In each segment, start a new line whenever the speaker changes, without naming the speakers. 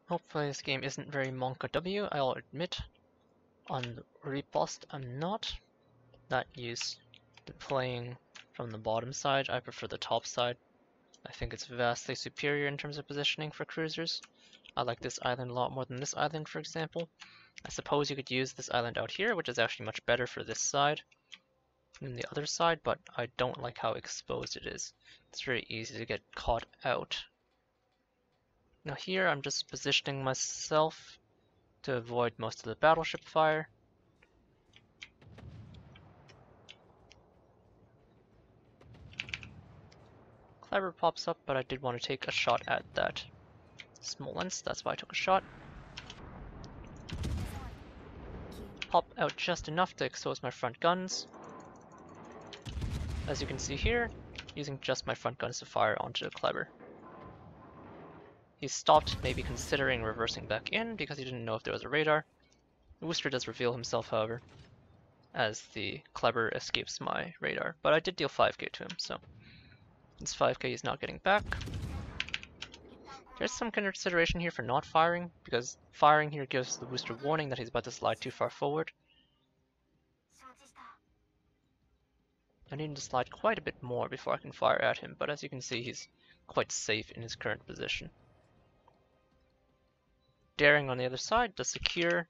Hopefully this game isn't very Monka W, I'll admit. On the Riposte, I'm not that used to playing from the bottom side. I prefer the top side. I think it's vastly superior in terms of positioning for cruisers. I like this island a lot more than this island, for example. I suppose you could use this island out here, which is actually much better for this side than the other side, but I don't like how exposed it is. It's very easy to get caught out. Now here I'm just positioning myself to avoid most of the battleship fire. Clever pops up, but I did want to take a shot at that Smolensk, that's why I took a shot. Pop out just enough to expose my front guns. As you can see here, using just my front guns to fire onto the Clever. He stopped, maybe considering reversing back in because he didn't know if there was a radar. The Worcester does reveal himself, however, as the Clever escapes my radar, but I did deal 5k to him, so this 5k he's not getting back. There's some consideration here for not firing, because firing here gives the Worcester warning that he's about to slide too far forward. I need to slide quite a bit more before I can fire at him, but as you can see he's quite safe in his current position. Daring on the other side to secure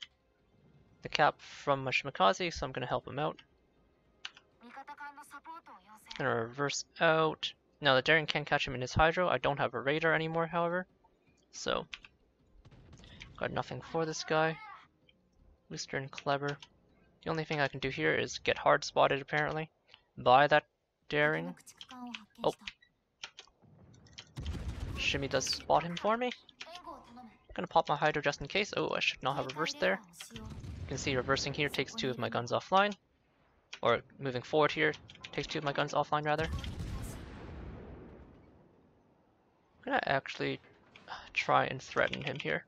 the cap from my Shimakaze, so I'm going to help him out. Gonna reverse out. Now the Daring can catch him in his Hydro. I don't have a radar anymore, however, so got nothing for this guy. Worcester and Clever. The only thing I can do here is get hard spotted apparently by that Daring. Oh, Shimmy does spot him for me. Gonna pop my Hydro just in case. Oh, I should not have reversed there. You can see reversing here takes 2 of my guns offline. Or moving forward here takes 2 of my guns offline rather. I'm gonna actually try and threaten him here.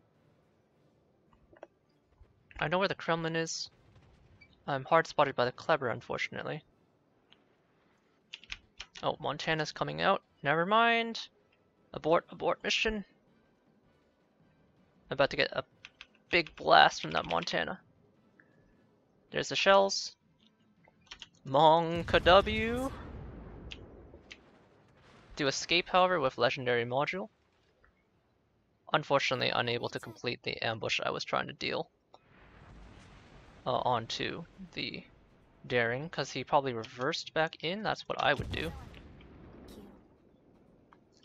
I know where the Kremlin is. I'm hard spotted by the Clever, unfortunately. Oh, Montana's coming out. Never mind. Abort mission. I'm about to get a big blast from that Montana. There's the shells. Monka W. Do escape, however, with legendary module. Unfortunately, unable to complete the ambush I was trying to deal onto the Daring, because he probably reversed back in. That's what I would do.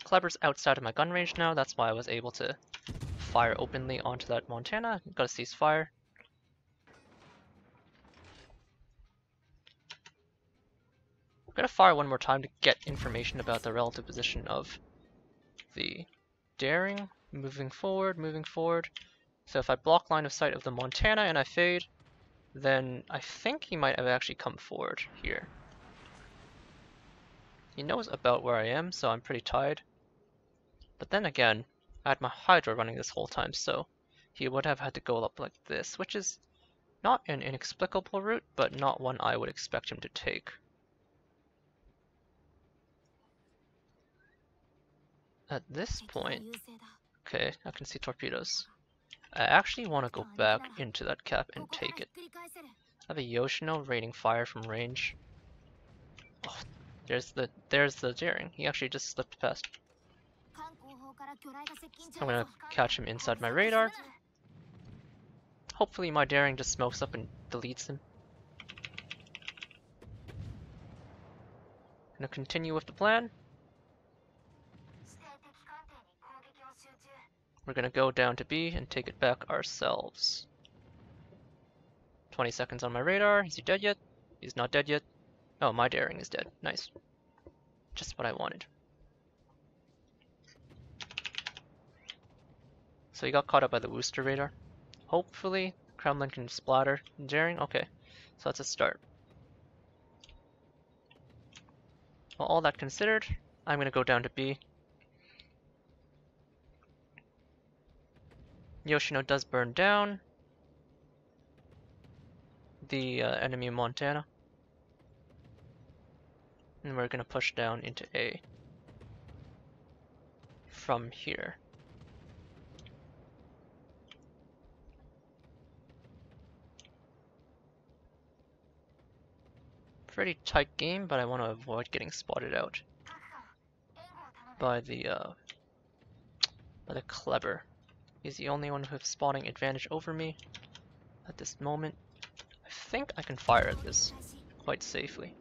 Clever's outside of my gun range now. That's why I was able to fire openly onto that Montana. Gotta cease fire. I'm gonna fire one more time to get information about the relative position of the Daring. Moving forward, moving forward. So if I block line of sight of the Montana and I fade, then I think he might have actually come forward here. He knows about where I am, so I'm pretty tied. But then again, I had my Hydra running this whole time, so he would have had to go up like this, which is not an inexplicable route, but not one I would expect him to take. At this point, okay, I can see torpedoes. I actually want to go back into that cap and take it. I have a Yoshino raining fire from range. Oh, there's the Daring. He actually just slipped past. I'm gonna catch him inside my radar. Hopefully my Daring just smokes up and deletes him. Gonna continue with the plan. We're gonna go down to B and take it back ourselves. 20 seconds on my radar. Is he dead yet? He's not dead yet. Oh, my Daring is dead. Nice. Just what I wanted. So he got caught up by the Worcester radar. Hopefully, Kremlin can splatter Daring. Okay, so that's a start. Well, all that considered, I'm gonna go down to B. Yoshino does burn down the enemy Montana. And we're gonna push down into A from here. Pretty tight game, but I want to avoid getting spotted out by the clever. He's the only one who has spotting advantage over me at this moment. I think I can fire at this quite safely.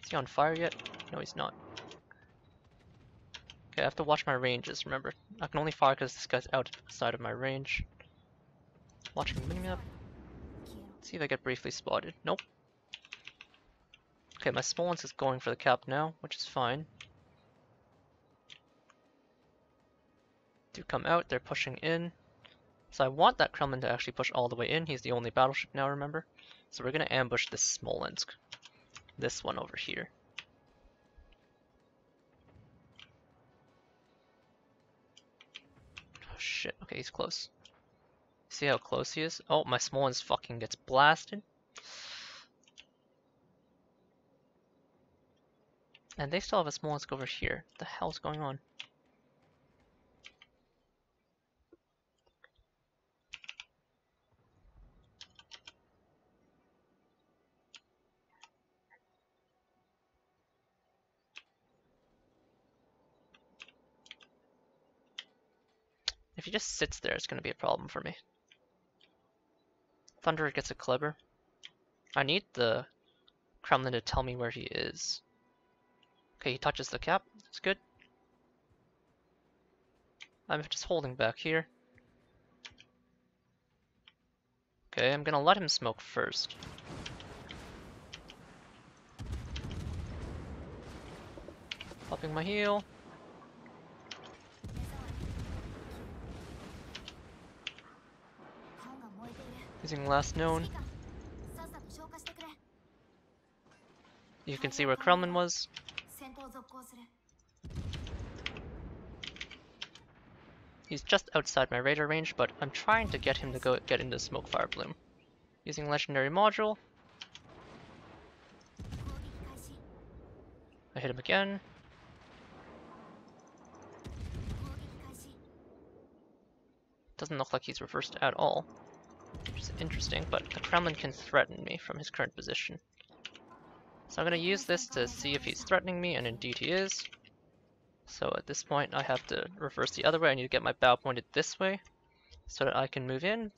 Is he on fire yet? No, he's not. Okay, I have to watch my ranges, remember. I can only fire because this guy's outside of my range. Watching minimap. See if I get briefly spotted. Nope. Okay, my Smolens is going for the cap now, which is fine. Do come out, they're pushing in. So I want that Kremlin to actually push all the way in. He's the only battleship now, remember? So we're gonna ambush this Smolensk. This one over here. Oh shit, okay, he's close. See how close he is? Oh, my Smolensk fucking gets blasted. And they still have a Smolensk over here. What the hell's going on? If he just sits there, it's going to be a problem for me. Thunderer gets a clever. I need the Kremlin to tell me where he is. Okay, he touches the cap. That's good. I'm just holding back here. Okay, I'm gonna let him smoke first. Popping my heal. Using last known. You can see where Kremlin was. He's just outside my radar range, but I'm trying to get him to get into smoke fire bloom. Using legendary module. I hit him again. Doesn't look like he's reversed at all, which is interesting, but the Kremlin can threaten me from his current position. So I'm going to use this to see if he's threatening me, and indeed he is. So at this point I have to reverse the other way. I need to get my bow pointed this way so that I can move in.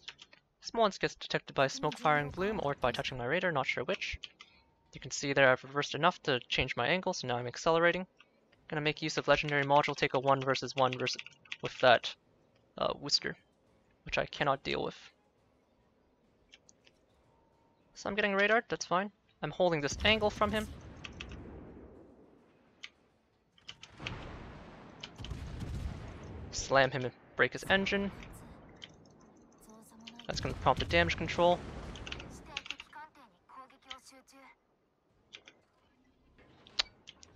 Smolensk gets detected by smoke firing bloom or by touching my radar, not sure which. You can see there I've reversed enough to change my angle, so now I'm accelerating. Gonna make use of legendary module, take a 1 versus 1 with that Worcester, which I cannot deal with. So I'm getting radar, that's fine. I'm holding this angle from him. Slam him and break his engine. That's going to prompt a damage control.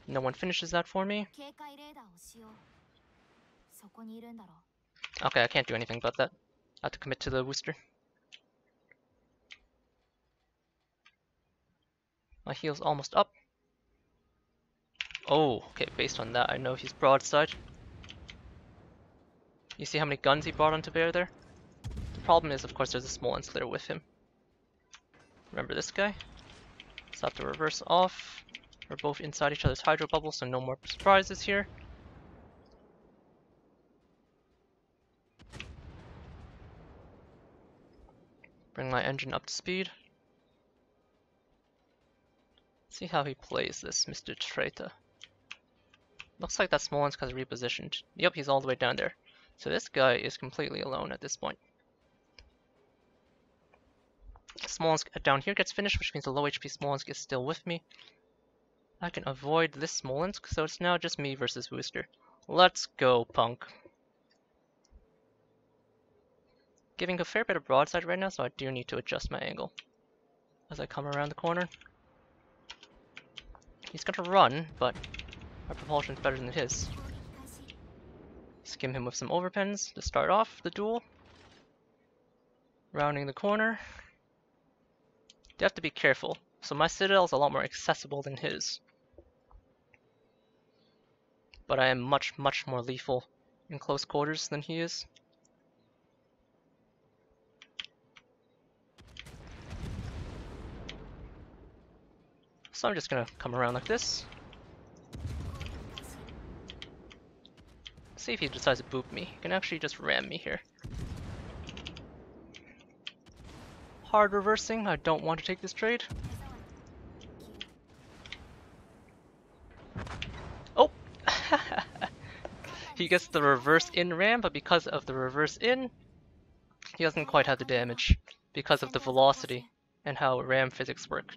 No one finishes that for me. Okay, I can't do anything about that. I have to commit to the Worcester. My heal's almost up. Oh, okay, based on that, I know he's broadside. You see how many guns he brought onto bear there? The problem is, of course, there's a Smolensk there with him. Remember this guy? So I have to reverse off. We're both inside each other's hydro bubble, so no more surprises here. Bring my engine up to speed. See how he plays this, Mr. Traitor. Looks like that Smolensk has repositioned. Yep, he's all the way down there. So this guy is completely alone at this point. Smolensk down here gets finished, which means the low HP Smolensk is still with me. I can avoid this Smolensk, so it's now just me versus Worcester. Let's go, punk. Giving a fair bit of broadside right now, so I do need to adjust my angle as I come around the corner. He's gonna run, but my propulsion is better than his. Skim him with some overpens to start off the duel. Rounding the corner. You have to be careful. So my citadel is a lot more accessible than his. But I am much more lethal in close quarters than he is. So I'm just gonna come around like this. See if he decides to boop me. He can actually just ram me here. Hard reversing. I don't want to take this trade. Oh! He gets the reverse in ram, but because of the reverse in, he doesn't quite have the damage because of the velocity and how ram physics work.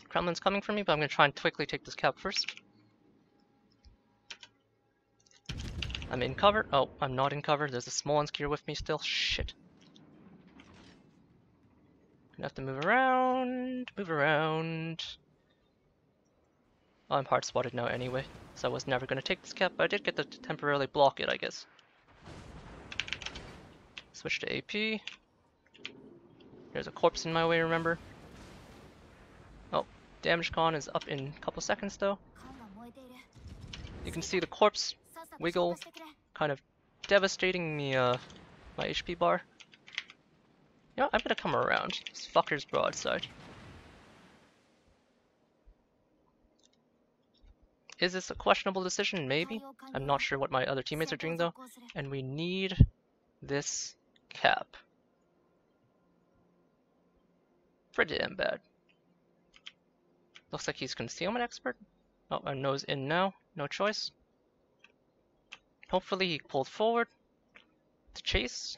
Kremlin's coming for me, but I'm going to try and quickly take this cap first. I'm in cover. Oh, I'm not in cover. There's a Smolensk here with me still. Shit. Gonna have to move around. Move around. Oh, I'm hard spotted now anyway, so I was never going to take this cap, but I did get to temporarily block it, I guess. Switch to AP. There's a corpse in my way, remember? Oh, damage con is up in a couple seconds though. You can see the corpse wiggle, kind of devastating me, my HP bar. You know, I'm gonna come around. This fucker's broadside. Is this a questionable decision? Maybe. I'm not sure what my other teammates are doing though. And we need this cap. Pretty damn bad. Looks like he's concealment expert. Oh, our nose in now. No choice. Hopefully he pulled forward to chase.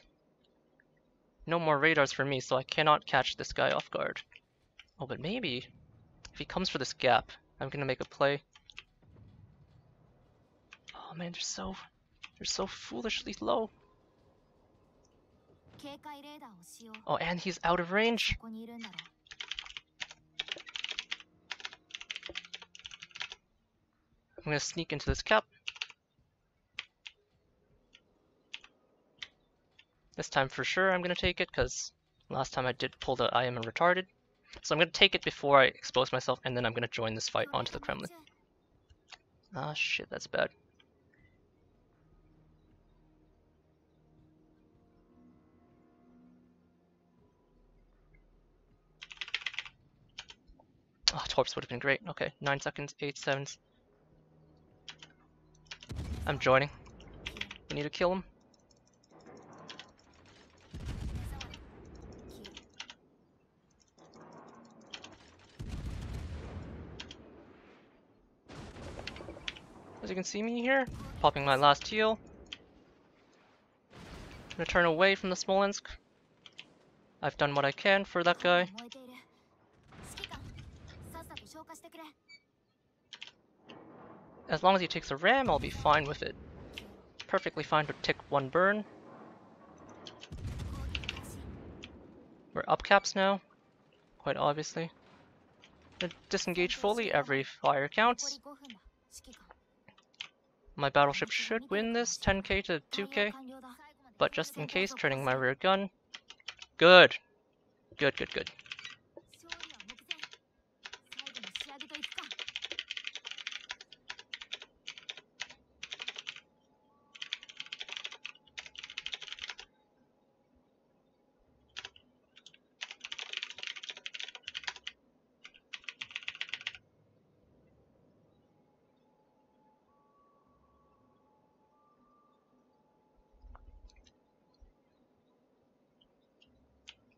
No more radars for me, so I cannot catch this guy off guard. Oh, but maybe if he comes for this gap, I'm gonna make a play. Oh man, they're so foolishly low. Oh, and he's out of range. I'm gonna sneak into this cap. This time for sure I'm gonna take it, because last time I did pull the I am retarded. So I'm gonna take it before I expose myself, and then I'm gonna join this fight onto the Kremlin. Ah shit, that's bad. Oh, Torps would have been great. Okay, 9 seconds, 8 seconds. I'm joining. We need to kill him. As you can see me here, popping my last heal. I'm gonna turn away from the Smolensk. I've done what I can for that guy. As long as he takes a ram, I'll be fine with it. Perfectly fine to tick 1 burn. We're up caps now, quite obviously. Disengage fully, every fire counts. My battleship should win this, 10k to 2k. But just in case, turning my rear gun. Good. Good, good, good.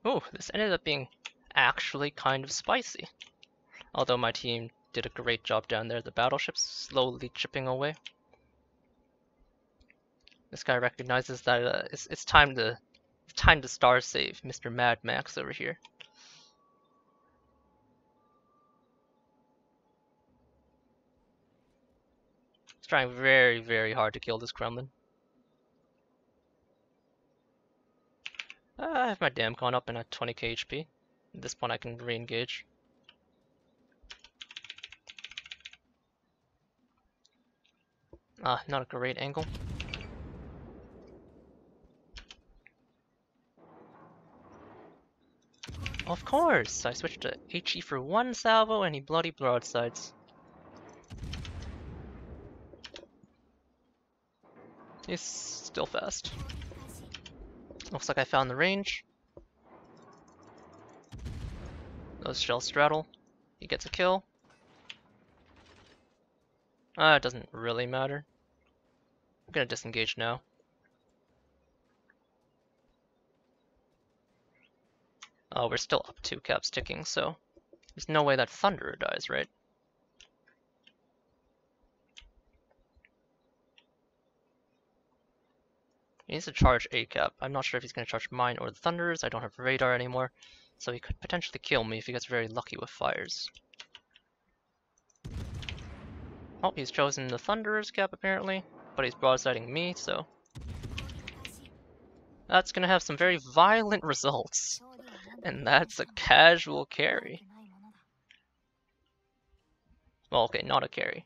Ooh, this ended up being actually kind of spicy. Although my team did a great job down there, the battleship's slowly chipping away. This guy recognizes that it's time to star save Mr. Mad Max over here. He's trying very, very hard to kill this Kremlin. I have my damn con up and at 20k HP. At this point I can re-engage. Ah, not a great angle. Of course! I switched to HE for 1 salvo and he bloody broadsides. He's still fast. Looks like I found the range. Those shells straddle. He gets a kill. It doesn't really matter. I'm gonna disengage now. Oh, we're still up 2 caps ticking, so there's no way that Thunderer dies, right? He needs to charge A cap. I'm not sure if he's going to charge mine or the Thunderers. I don't have radar anymore, so he could potentially kill me if he gets very lucky with fires. Oh, he's chosen the Thunderers cap apparently, but he's broadsiding me, so that's going to have some very violent results. And that's a casual carry. Well, okay, not a carry.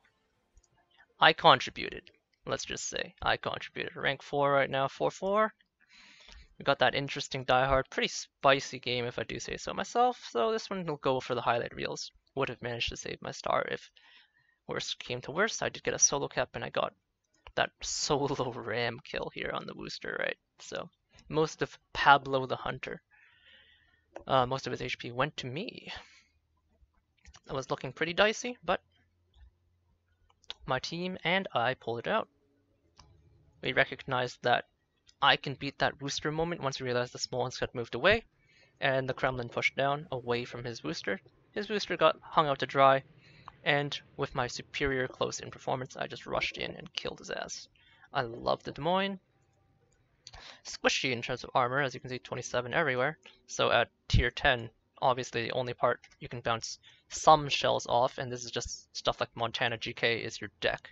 I contributed. Let's just say I contributed. Rank 4 right now, 4-4. We got that interesting diehard, pretty spicy game if I do say so myself. So this one will go for the highlight reels. Would have managed to save my star if worst came to worst. I did get a solo cap and I got that solo ram kill here on the booster, right? So most of Pablo the Hunter, most of his HP went to me. That was looking pretty dicey, but my team and I pulled it out. We recognized that I can beat that booster moment once we realized the small ones got moved away, and the Kremlin pushed down away from his booster. His booster got hung out to dry, and with my superior close-in performance, I just rushed in and killed his ass. I love the Des Moine. Squishy in terms of armor, as you can see, 27 everywhere. So at tier 10, obviously the only part you can bounce some shells off, and this is just stuff like Montana GK is your deck.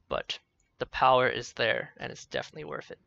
But the power is there, and it's definitely worth it.